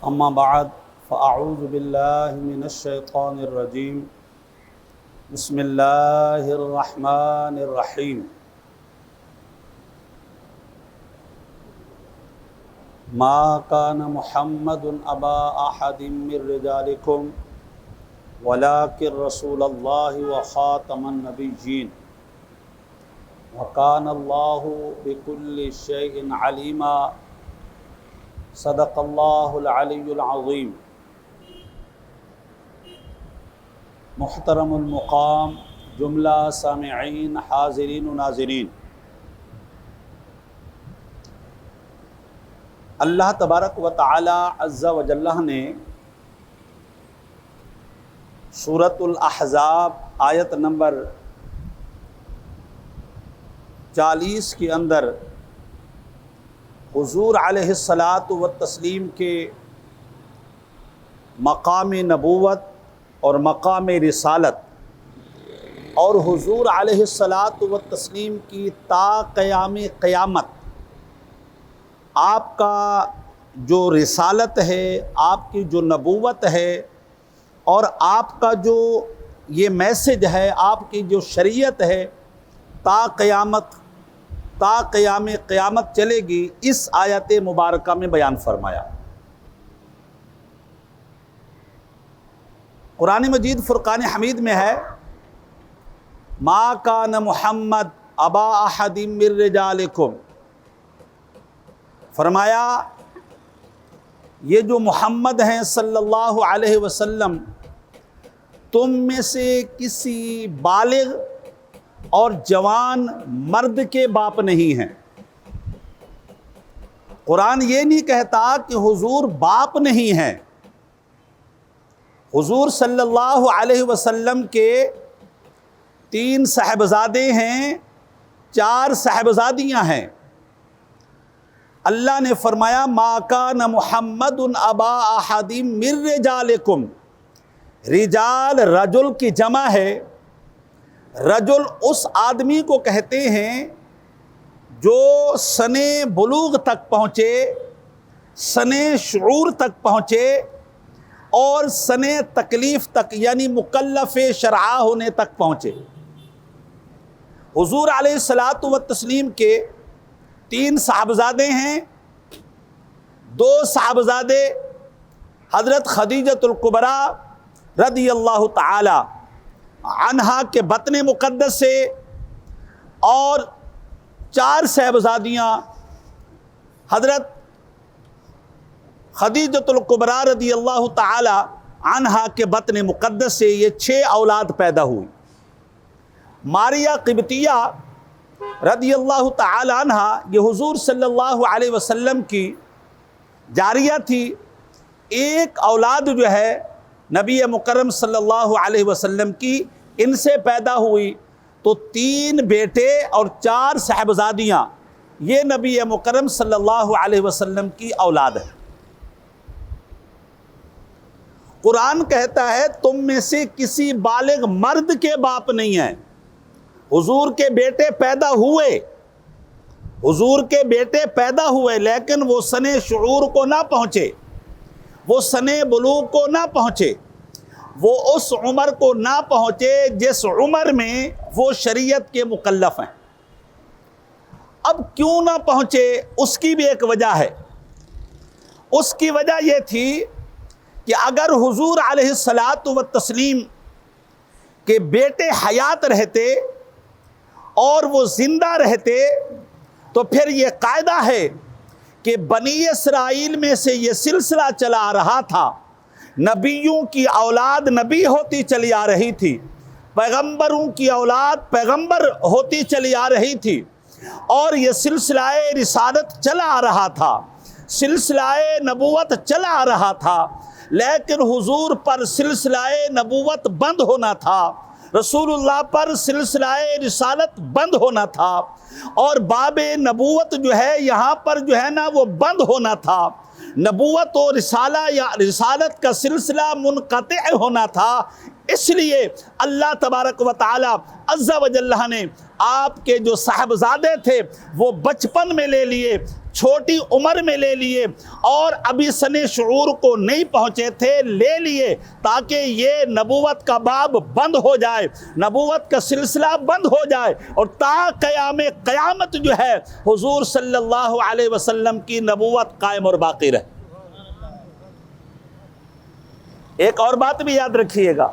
اما بعد فاعوذ باللہ من الشیطان الرجیم بسم اللہ الرحمن الرحیم ما کان محمد ابا احد من رجالکم ولکن رسول اللہ وخاتم النبیین وکان اللہ بکل شیء علیما صدق اللہ العلی العظیم۔ محترم المقام، جملہ سامعین، حاضرین و ناظرین، اللہ تبارک و تعالی عز و جل نے سورۃ الاحزاب آیت نمبر 40 کے اندر حضور علیہ الصلاۃ والتسلیم کے مقام نبوت اور مقام رسالت اور حضور علیہ الصلاۃ والتسلیم کی تا قیام قیامت آپ کا جو رسالت ہے، آپ کی جو نبوت ہے اور آپ کا جو یہ میسج ہے، آپ کی جو شریعت ہے، تا قیام قیامت چلے گی، اس آیت مبارکہ میں بیان فرمایا۔ قرآن مجید فرقان حمید میں ہے ما کان محمد ابا احد من رجالکم، فرمایا یہ جو محمد ہیں صلی اللہ علیہ وسلم تم میں سے کسی بالغ اور جوان مرد کے باپ نہیں ہیں۔ قرآن یہ نہیں کہتا کہ حضور باپ نہیں ہیں۔ حضور صلی اللہ علیہ وسلم کے 3 صاحبزادے ہیں، 4 صاحبزادیاں ہیں۔ اللہ نے فرمایا ما کان محمد ابا احد من رجالکم، رجال رجل کی جمع ہے۔ رجل اس آدمی کو کہتے ہیں جو سن بلوغ تک پہنچے، سن شعور تک پہنچے اور سن تکلیف تک یعنی مکلف شرعہ ہونے تک پہنچے۔ حضور علیہ الصلاۃ والتسلیم کے 3 صاحبزادے ہیں۔ 2 صاحبزادے حضرت خدیجۃ الکبریٰ رضی اللہ تعالی عنہا کے بطن مقدس سے، اور 4 صاحبزادیاں حضرت خدیجۃ الکبریٰ رضی اللہ تعالی عنہا کے بطن مقدس سے، یہ 6 اولاد پیدا ہوئی۔ ماریہ قبطیہ رضی اللہ تعالی عنہا یہ حضور صلی اللہ علیہ وسلم کی جاریہ تھی۔ ایک اولاد جو ہے نبی مکرم صلی اللہ علیہ وسلم کی ان سے پیدا ہوئی، تو 3 بیٹے اور 4 صاحبزادیاں یہ نبی مکرم صلی اللہ علیہ وسلم کی اولاد ہے۔ قرآن کہتا ہے تم میں سے کسی بالغ مرد کے باپ نہیں ہیں۔ حضور کے بیٹے پیدا ہوئے، حضور کے بیٹے پیدا ہوئے، لیکن وہ سن شعور کو نہ پہنچے، وہ سن بلوغ کو نہ پہنچے، وہ اس عمر کو نہ پہنچے جس عمر میں وہ شریعت کے مکلف ہیں۔ اب کیوں نہ پہنچے، اس کی بھی ایک وجہ ہے۔ اس کی وجہ یہ تھی کہ اگر حضور علیہ الصلاۃ والتسلیم کے بیٹے حیات رہتے اور وہ زندہ رہتے تو پھر یہ قاعدہ ہے کہ بنی اسرائیل میں سے یہ سلسلہ چلا آ رہا تھا، نبیوں کی اولاد نبی ہوتی چلی آ رہی تھی، پیغمبروں کی اولاد پیغمبر ہوتی چلی آ رہی تھی، اور یہ سلسلہ رسالت چلا آ رہا تھا، سلسلہ نبوت چلا آ رہا تھا، لیکن حضور پر سلسلہ نبوت بند ہونا تھا، رسول اللہ پر سلسلہ رسالت بند ہونا تھا، اور باب نبوت جو ہے یہاں پر جو ہے نا وہ بند ہونا تھا، نبوت و رسالہ یا رسالت کا سلسلہ منقطع ہونا تھا۔ اس لیے اللہ تبارک و تعالی عز و جل نے آپ کے جو صاحبزادے تھے وہ بچپن میں لے لیے، چھوٹی عمر میں لے لیے اور ابھی سن شعور کو نہیں پہنچے تھے لے لیے تاکہ یہ نبوت کا باب بند ہو جائے، نبوت کا سلسلہ بند ہو جائے اور تا قیام قیامت جو ہے حضور صلی اللہ علیہ وسلم کی نبوت قائم اور باقی رہے۔ ایک اور بات بھی یاد رکھیے گا،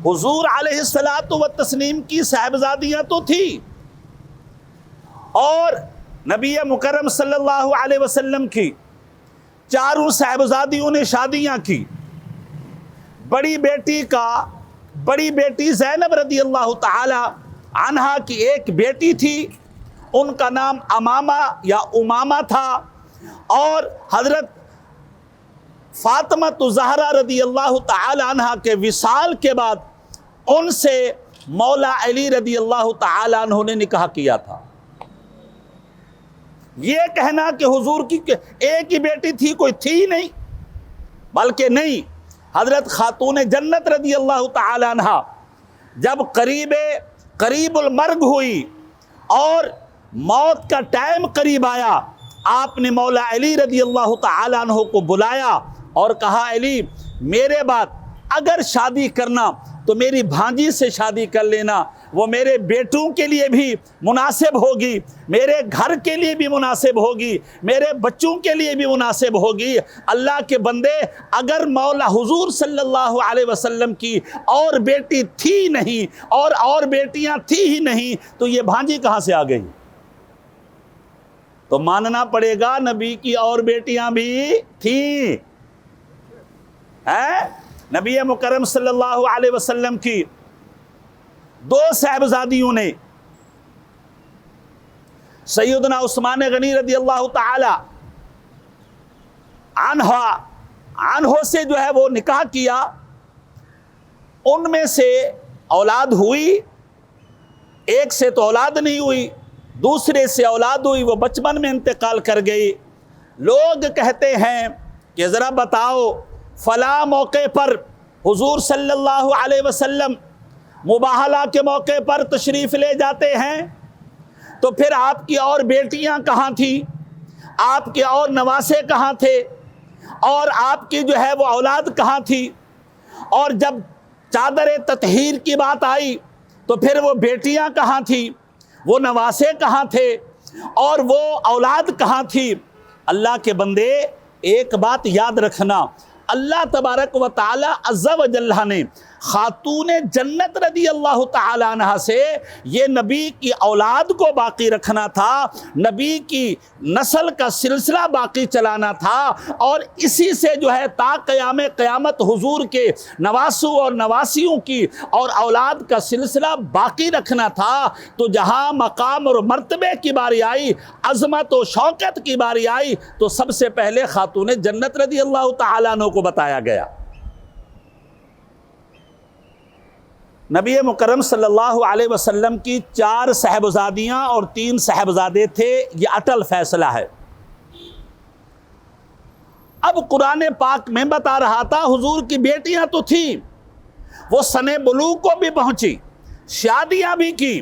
حضور علیہ الصلوۃ والتسلیم کی صاحبزادیاں تو تھی اور نبی مکرم صلی اللہ علیہ وسلم کی چاروں صاحبزادیوں نے شادیاں کی۔ بڑی بیٹی زینب رضی اللہ تعالی عنہا کی ایک بیٹی تھی، ان کا نام امامہ یا امامہ تھا، اور حضرت فاطمہ زہرا رضی اللہ تعالی عنہا کے وصال کے بعد ان سے مولا علی رضی اللہ تعالی عنہ نے نکاح کیا تھا۔ یہ کہنا کہ حضور کی ایک ہی بیٹی تھی، کوئی تھی نہیں، بلکہ نہیں، حضرت خاتون جنت رضی اللہ تعالی عنہ جب قریب المرگ ہوئی اور موت کا ٹائم قریب آیا، آپ نے مولا علی رضی اللہ تعالی عنہ کو بلایا اور کہا علی میرے بعد اگر شادی کرنا تو میری بھانجی سے شادی کر لینا، وہ میرے بیٹوں کے لیے بھی مناسب ہوگی، میرے گھر کے لیے بھی مناسب ہوگی، میرے بچوں کے لیے بھی مناسب ہوگی۔ اللہ کے بندے، اگر مولا حضور صلی اللہ علیہ وسلم کی اور بیٹی تھی نہیں اور بیٹیاں تھی ہی نہیں تو یہ بھانجی کہاں سے آ گئی؟ تو ماننا پڑے گا نبی کی اور بیٹیاں بھی تھیں۔ نبی مکرم صلی اللہ علیہ وسلم کی دو صاحبزادیوں نے سیدنا عثمان غنی رضی اللہ تعالی عنہ سے جو ہے وہ نکاح کیا، ان میں سے اولاد ہوئی، ایک سے تو اولاد نہیں ہوئی، دوسرے سے اولاد ہوئی، وہ بچپن میں انتقال کر گئی۔ لوگ کہتے ہیں کہ ذرا بتاؤ فلاں موقع پر حضور صلی اللہ علیہ وسلم مباہلہ کے موقع پر تشریف لے جاتے ہیں، تو پھر آپ کی اور بیٹیاں کہاں تھیں، آپ کے اور نواسے کہاں تھے، اور آپ کی جو ہے وہ اولاد کہاں تھی؟ اور جب چادر تطہیر کی بات آئی تو پھر وہ بیٹیاں کہاں تھیں، وہ نواسے کہاں تھے، اور وہ اولاد کہاں تھی؟ اللہ کے بندے ایک بات یاد رکھنا، اللہ تبارک و تعالی عز و جل نے خاتون جنت رضی اللہ تعالی عنہ سے یہ نبی کی اولاد کو باقی رکھنا تھا، نبی کی نسل کا سلسلہ باقی چلانا تھا، اور اسی سے جو ہے تا قیام قیامت حضور کے نواسوں اور نواسیوں کی اور اولاد کا سلسلہ باقی رکھنا تھا۔ تو جہاں مقام اور مرتبے کی باری آئی، عظمت و شوکت کی باری آئی، تو سب سے پہلے خاتون جنت رضی اللہ تعالیٰ عنہ کو بتایا گیا۔ نبی مکرم صلی اللہ علیہ وسلم کی 4 صاحبزادیاں اور 3 صاحبزادے تھے، یہ اٹل فیصلہ ہے۔ اب قرآن پاک میں بتا رہا تھا حضور کی بیٹیاں تو تھیں، وہ سن بلوغ کو بھی پہنچی، شادیاں بھی کی،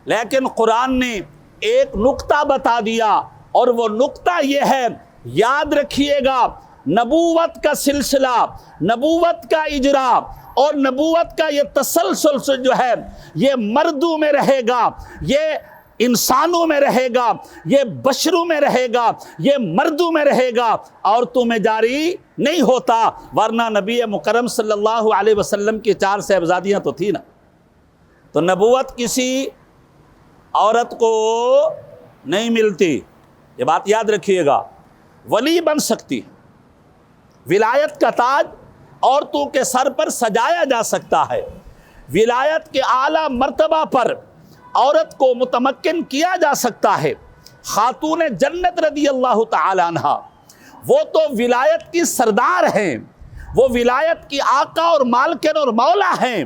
لیکن قرآن نے ایک نقطہ بتا دیا، اور وہ نقطہ یہ ہے، یاد رکھیے گا، نبوت کا سلسلہ، نبوت کا اجرا اور نبوت کا یہ تسلسل جو ہے یہ مردوں میں رہے گا، یہ انسانوں میں رہے گا، یہ بشروں میں رہے گا، یہ مردوں میں رہے گا، عورتوں میں جاری نہیں ہوتا۔ ورنہ نبی مکرم صلی اللہ علیہ وسلم کی 4 صاحبزادیاں تو تھی نا، تو نبوت کسی عورت کو نہیں ملتی، یہ بات یاد رکھیے گا۔ ولی بن سکتی، ولایت کا تاج عورتوں کے سر پر سجایا جا سکتا ہے، ولایت کے اعلیٰ مرتبہ پر عورت کو متمکن کیا جا سکتا ہے۔ خاتون جنت رضی اللہ تعالی عنہ وہ تو ولایت کی سردار ہیں، وہ ولایت کی آقا اور مالکن اور مولا ہیں۔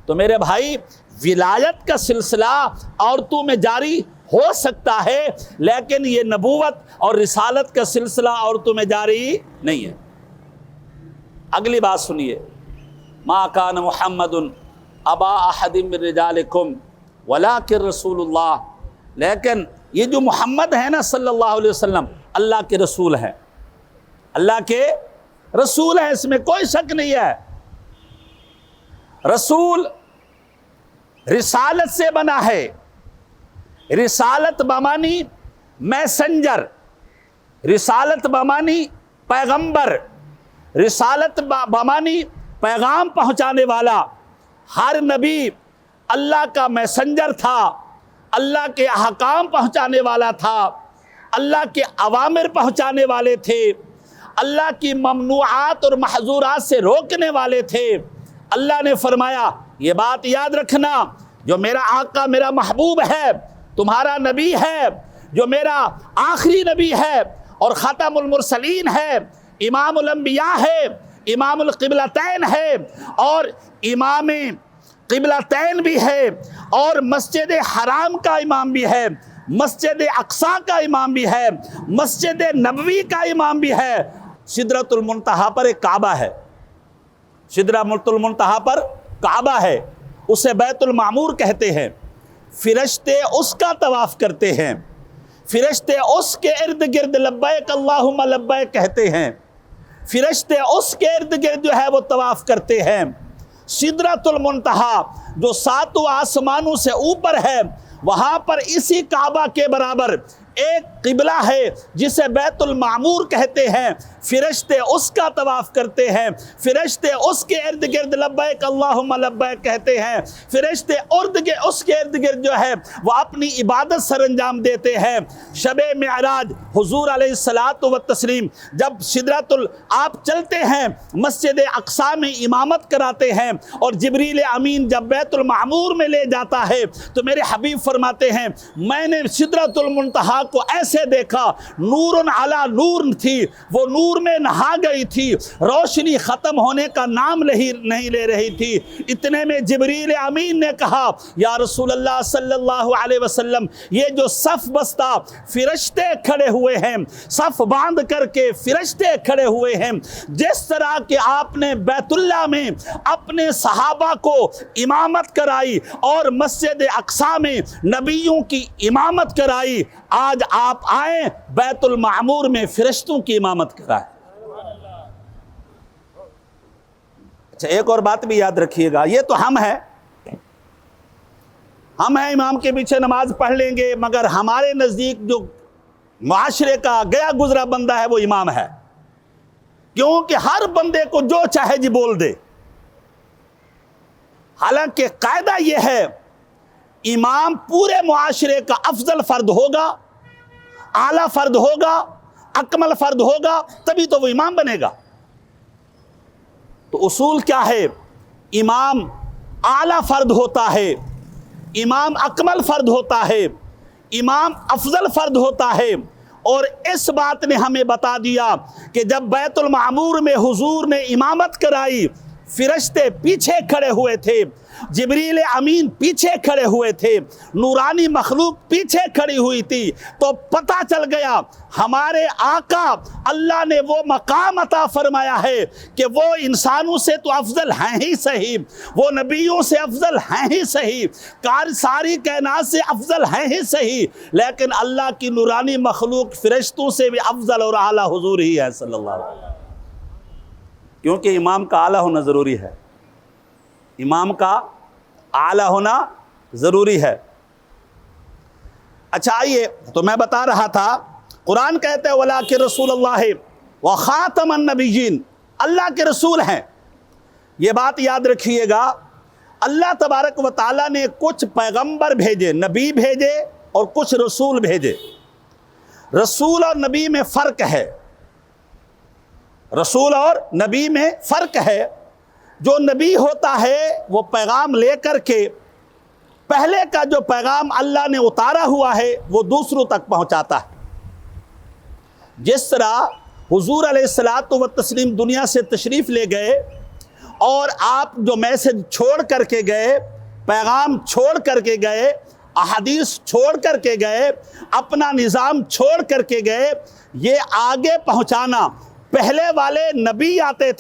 تو میرے بھائی، ولایت کا سلسلہ عورتوں میں جاری ہو سکتا ہے، لیکن یہ نبوت اور رسالت کا سلسلہ عورتوں میں جاری نہیں ہے۔ اگلی بات سنیے، ما کان محمد ابا احد من رجالکم ولکن رسول اللہ، لیکن یہ جو محمد ہے نا صلی اللہ علیہ وسلم، اللہ کے رسول ہیں، اللہ کے رسول ہیں، اس میں کوئی شک نہیں ہے۔ رسول رسالت سے بنا ہے، رسالت بمانی میسنجر، رسالت بمانی پیغمبر، رسالت بمانی پیغام پہنچانے والا۔ ہر نبی اللہ کا میسنجر تھا، اللہ کے احکام پہنچانے والا تھا، اللہ کے اوامر پہنچانے والے تھے، اللہ کی ممنوعات اور محظورات سے روکنے والے تھے۔ اللہ نے فرمایا یہ بات یاد رکھنا، جو میرا آقا میرا محبوب ہے، تمہارا نبی ہے، جو میرا آخری نبی ہے اور ختم المرسلین ہے، امام الانبیاء ہے، امام القبلتین ہے اور امام قبلتین بھی ہے اور مسجد حرام کا امام بھی ہے، مسجد اقصی کا امام بھی ہے، مسجد نبوی کا امام بھی ہے۔ سدرۃ المنتہا پر ایک کعبہ ہے، سدرۃ المنتہا پر کعبہ ہے، اسے بیت المعمور کہتے ہیں۔ فرشتے اس کا طواف کرتے ہیں، فرشتے اس کے ارد گرد لبیک اللہم لبیک کہتے ہیں، فرشتے اس کے ارد گرد جو ہے وہ طواف کرتے ہیں۔ سدرۃ المنتہا جو 7 آسمانوں سے اوپر ہے، وہاں پر اسی کعبہ کے برابر ایک قبلہ ہے جسے بیت المعمور کہتے ہیں، فرشتے اس کا طواف کرتے ہیں، فرشتے اس کے ارد گرد لبیک اللہم لبیک کہتے ہیں، فرشتے اس کے ارد گرد جو ہے وہ اپنی عبادت سر انجام دیتے ہیں۔ شب معراج حضور علیہ الصلاۃ والتسلیم جب آپ چلتے ہیں مسجد اقصی میں امامت کراتے ہیں اور جبریل امین جب بیت المعمور میں لے جاتا ہے تو میرے حبیب فرماتے ہیں میں نے سدرۃ المنتہا کو ایسے دیکھا، نور علی نور تھی، وہ نور میں نہا گئی تھی، روشنی ختم ہونے کا نام نہیں لے رہی تھی۔ اتنے میں جبریل امین نے کہا یا رسول اللہ صلی اللہ علیہ وسلم، یہ جو صف بستہ فرشتے کھڑے ہوئے ہیں، صف باندھ کر کے فرشتے کھڑے ہوئے ہیں، جس طرح کہ آپ نے بیت اللہ میں اپنے صحابہ کو امامت کرائی اور مسجد اقصی میں نبیوں کی امامت کرائی، آج آپ آئیں بیت المعمور میں فرشتوں کی امامت کرائیں۔ اچھا ایک اور بات بھی یاد رکھیے گا، یہ تو ہم ہیں امام کے پیچھے نماز پڑھ لیں گے، مگر ہمارے نزدیک جو معاشرے کا گیا گزرا بندہ ہے وہ امام ہے، کیونکہ ہر بندے کو جو چاہے جی بول دے۔ حالانکہ قاعدہ یہ ہے امام پورے معاشرے کا افضل فرد ہوگا، اعلیٰ فرد ہوگا، اکمل فرد ہوگا، تبھی تو وہ امام بنے گا۔ تو اصول کیا ہے؟ امام اعلیٰ فرد ہوتا ہے، امام اکمل فرد ہوتا ہے، امام افضل فرد ہوتا ہے۔ اور اس بات نے ہمیں بتا دیا کہ جب بیت المعمور میں حضور نے امامت کرائی، فرشتے پیچھے کھڑے ہوئے تھے، جبریل امین پیچھے کھڑے ہوئے تھے، نورانی مخلوق پیچھے کھڑی ہوئی تھی، تو پتہ چل گیا ہمارے آقا اللہ نے وہ مقام عطا فرمایا ہے کہ وہ انسانوں سے تو افضل ہیں ہی صحیح، وہ نبیوں سے افضل ہیں ہی صحیح، ساری کائنات سے افضل ہیں ہی صحیح، لیکن اللہ کی نورانی مخلوق فرشتوں سے بھی افضل اور اعلیٰ حضور ہی ہے صلی اللہ علیہ وسلم۔ کیونکہ امام کا اعلیٰ ہونا ضروری ہے، امام کا اعلیٰ ہونا ضروری ہے۔ اچھا آئیے، تو میں بتا رہا تھا قرآن کہتے ہیں وَلَٰكِن رسول اللہ وَخَاتَمَ النَّبِيِّينَ، اللہ کے رسول ہیں۔ یہ بات یاد رکھیے گا، اللہ تبارک و تعالیٰ نے کچھ پیغمبر بھیجے، نبی بھیجے اور کچھ رسول بھیجے۔ رسول اور نبی میں فرق ہے، رسول اور نبی میں فرق ہے۔ جو نبی ہوتا ہے وہ پیغام لے کر کے پہلے کا جو پیغام اللہ نے اتارا ہوا ہے وہ دوسروں تک پہنچاتا ہے۔ جس طرح حضور علیہ الصلاۃ والتسلیم دنیا سے تشریف لے گئے اور آپ جو میسج چھوڑ کر کے گئے، پیغام چھوڑ کر کے گئے، احادیث چھوڑ کر کے گئے، اپنا نظام چھوڑ کر کے گئے، یہ آگے پہنچانا، پہلے والے نبی آتے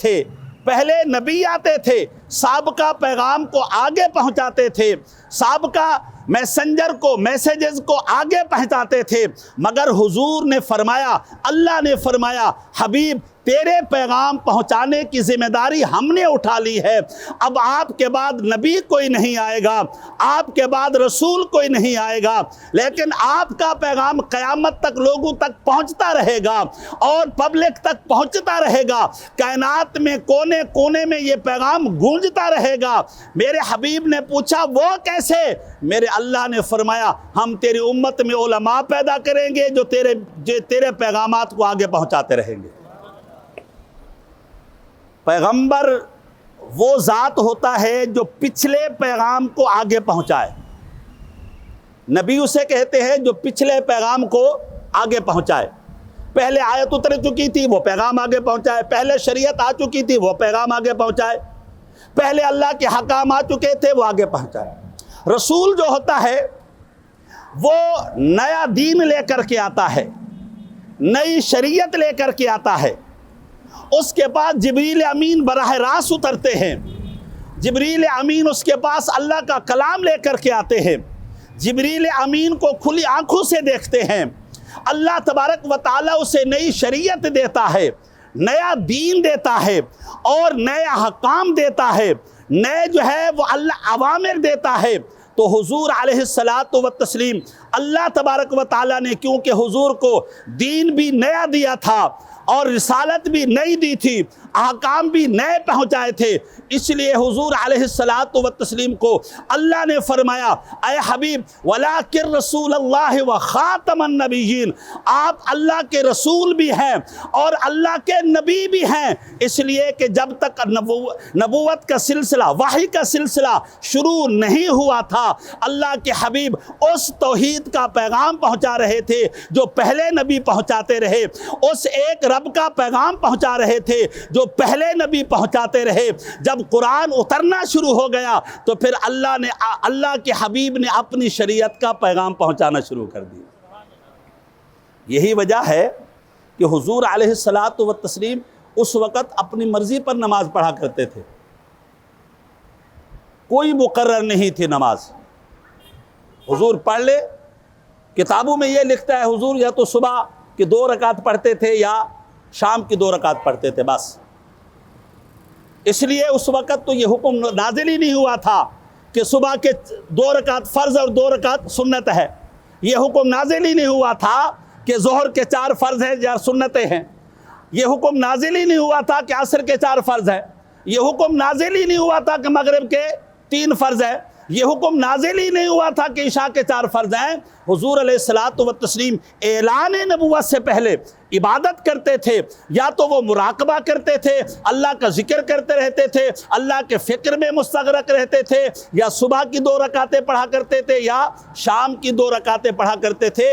تھے، سابقہ پیغام کو آگے پہنچاتے تھے، سابقہ میسنجر کو میسیجز کو آگے پہنچاتے تھے، مگر حضور نے فرمایا، اللہ نے فرمایا، حبیب تیرے پیغام پہنچانے کی ذمہ داری ہم نے اٹھا لی ہے، اب آپ کے بعد نبی کوئی نہیں آئے گا، آپ کے بعد رسول کوئی نہیں آئے گا، لیکن آپ کا پیغام قیامت تک لوگوں تک پہنچتا رہے گا اور پبلک تک پہنچتا رہے گا، کائنات میں کونے کونے میں یہ پیغام گونجتا رہے گا۔ میرے حبیب نے پوچھا وہ کیسے؟ میرے اللہ نے فرمایا ہم تیری امت میں علماء پیدا کریں گے جو تیرے پیغامات کو آگے پہنچاتے رہیں گے۔ پیغمبر وہ ذات ہوتا ہے جو پچھلے پیغام کو آگے پہنچائے، نبی اسے کہتے ہیں جو پچھلے پیغام کو آگے پہنچائے۔ پہلے آیت اتر چکی تھی وہ پیغام آگے پہنچائے، پہلے شریعت آ چکی تھی وہ پیغام آگے پہنچائے، پہلے اللہ کے حکام آ چکے تھے وہ آگے پہنچائے۔ رسول جو ہوتا ہے وہ نیا دین لے کر کے آتا ہے، نئی شریعت لے کر کے آتا ہے، اس کے پاس جبریل امین براہ راست اترتے ہیں، جبریل امین اس کے پاس اللہ کا کلام لے کر کے آتے ہیں، جبریل امین کو کھلی آنکھوں سے دیکھتے ہیں، اللہ تبارک و تعالیٰ اسے نئی شریعت دیتا ہے، نیا دین دیتا ہے اور نئے احکام دیتا ہے، نئے جو ہے وہ اللہ اوامر دیتا ہے۔ تو حضور علیہ السلام اللہ تبارک و تعالیٰ نے کیونکہ حضور کو دین بھی نیا دیا تھا اور رسالت بھی نئی دی تھی، احکام بھی نئے پہنچائے تھے، اس لیے حضور علیہ السلام کو اللہ نے فرمایا اے حبیب وَلَٰكِن رسول اللہ وَخَاتَمَ النَّبِيِّينَ، آپ اللہ کے رسول بھی ہیں اور اللہ کے نبی بھی ہیں، اس لیے کہ جب تک نبوت کا سلسلہ وحی کا سلسلہ شروع نہیں ہوا تھا اللہ کے حبیب اس توحید کا پیغام پہنچا رہے تھے جو پہلے نبی پہنچاتے رہے، اس ایک رب کا پیغام پہنچا رہے تھے جو پہلے نبی پہنچاتے رہے۔ جب قرآن اترنا شروع ہو گیا تو پھر اللہ کے حبیب نے اپنی شریعت کا پیغام پہنچانا شروع کر دیا۔ یہی وجہ ہے کہ حضور علیہ السلام اس وقت اپنی مرضی پر نماز پڑھا کرتے تھے، کوئی مقرر نہیں تھی نماز، حضور پڑھ لے، کتابوں میں یہ لکھتا ہے حضور یا تو صبح کہ 2 رکعت پڑھتے تھے یا شام کی 2 رکعت پڑھتے تھے بس، اس لیے اس وقت تو یہ حکم نازل ہی نہیں ہوا تھا کہ صبح کے 2 رکعت فرض اور 2 رکعت سنت ہے، یہ حکم نازل ہی نہیں ہوا تھا کہ ظہر کے 4 فرض ہیں یا سنتیں ہیں، یہ حکم نازل ہی نہیں ہوا تھا کہ عصر کے 4 فرض ہیں، یہ حکم نازل ہی نہیں ہوا تھا کہ مغرب کے 3 فرض ہیں، یہ حکم نازل ہی نہیں ہوا تھا کہ عشاء کے 4 فرض ہیں۔ حضور علیہ السلام اعلان نبوت سے پہلے عبادت کرتے تھے، یا تو وہ مراقبہ کرتے تھے، اللہ کا ذکر کرتے رہتے تھے، اللہ کے فکر میں مستغرق رہتے تھے، یا صبح کی 2 رکعتیں پڑھا کرتے تھے یا شام کی 2 رکعتیں پڑھا کرتے تھے۔